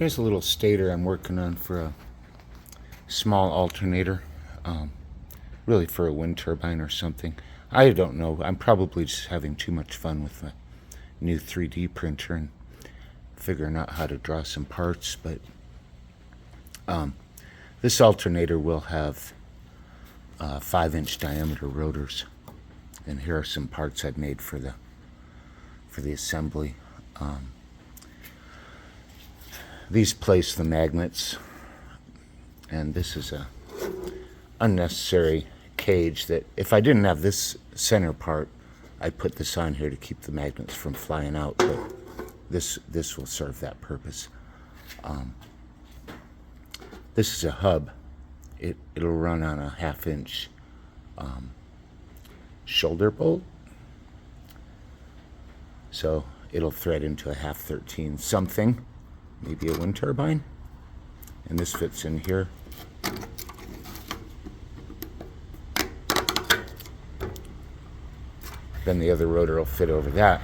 Here's a little stator I'm working on for a small alternator, really for a wind turbine or something. I don't know. I'm probably just having too much fun with my new 3D printer and figuring out how to draw some parts. But this alternator will have 5-inch diameter rotors, and here are some parts I've made for the assembly. These place the magnets, and this is a unnecessary cage that if I didn't have this center part, I'd put this on here to keep the magnets from flying out, but this will serve that purpose. This is a hub. It'll run on a 1/2-inch shoulder bolt, so it'll thread into a 1/2-13 something, maybe a wind turbine, and this fits in here. Then the other rotor will fit over that,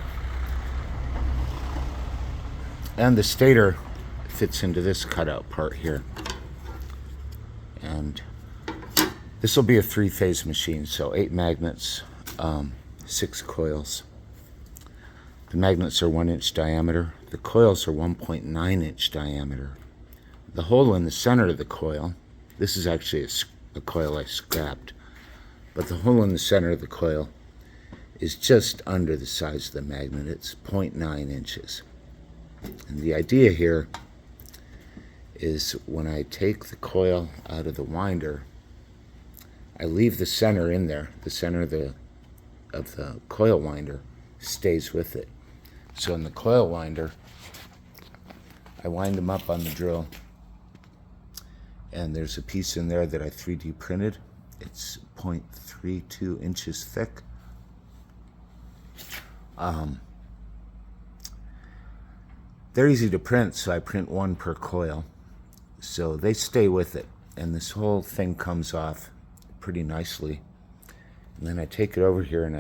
and the stator fits into this cutout part here. And this will be a 3-phase machine, so 8 magnets, 6 coils. The magnets are 1-inch diameter. The coils are 1.9-inch diameter. The hole in the center of the coil, this is actually a coil I scrapped, but the hole in the center of the coil is just under the size of the magnet. It's 0.9 inches. And the idea here is when I take the coil out of the winder, I leave the center in there. The center of the coil winder stays with it. So in the coil winder, I wind them up on the drill, and there's a piece in there that I 3D printed. It's 0.32 inches thick. They're easy to print, so I print 1 per coil. So they stay with it, and this whole thing comes off pretty nicely. And then I take it over here and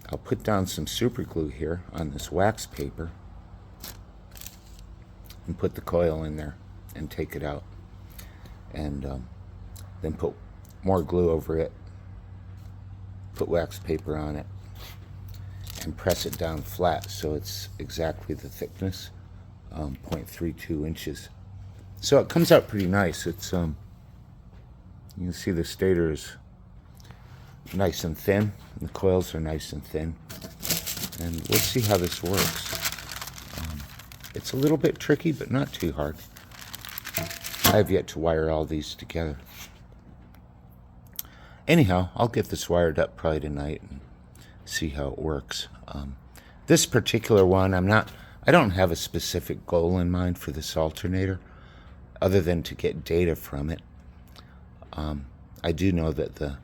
I'll put down some super glue here on this wax paper and put the coil in there and take it out, and then put more glue over it, put wax paper on it, and press it down flat so it's exactly the thickness, 0.32 inches. So it comes out pretty nice. It's you can see the stator is nice and thin, and the coils are nice and thin, and we'll see how this works. It's a little bit tricky, but not too hard. I have yet to wire all these together. Anyhow, I'll get this wired up probably tonight and see how it works. This particular one, I don't have a specific goal in mind for this alternator other than to get data from it. I do know that the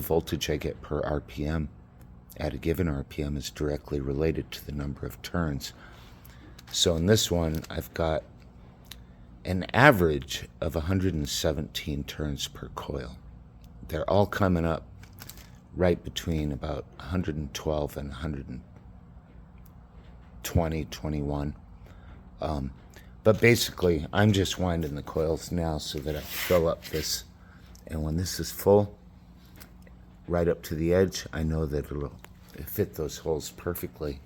voltage I get per RPM at a given RPM is directly related to the number of turns. So in this one, I've got an average of 117 turns per coil. They're all coming up right between about 112 and 120, 21. But basically, I'm just winding the coils now so that I fill up this. And when this is full, right up to the edge, I know that it'll fit those holes perfectly.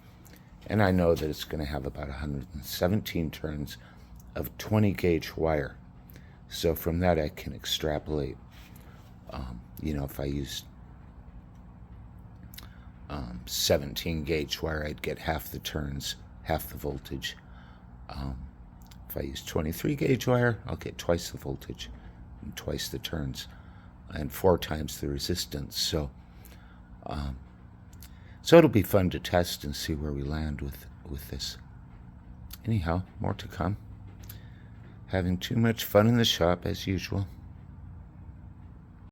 And I know that it's going to have about 117 turns of 20 gauge wire. So from that I can extrapolate, if I used 17 gauge wire, I'd get half the turns, half the voltage. If I use 23 gauge wire, I'll get twice the voltage and twice the turns and 4 times the resistance. So it'll be fun to test and see where we land with this. Anyhow, more to come. Having too much fun in the shop as usual.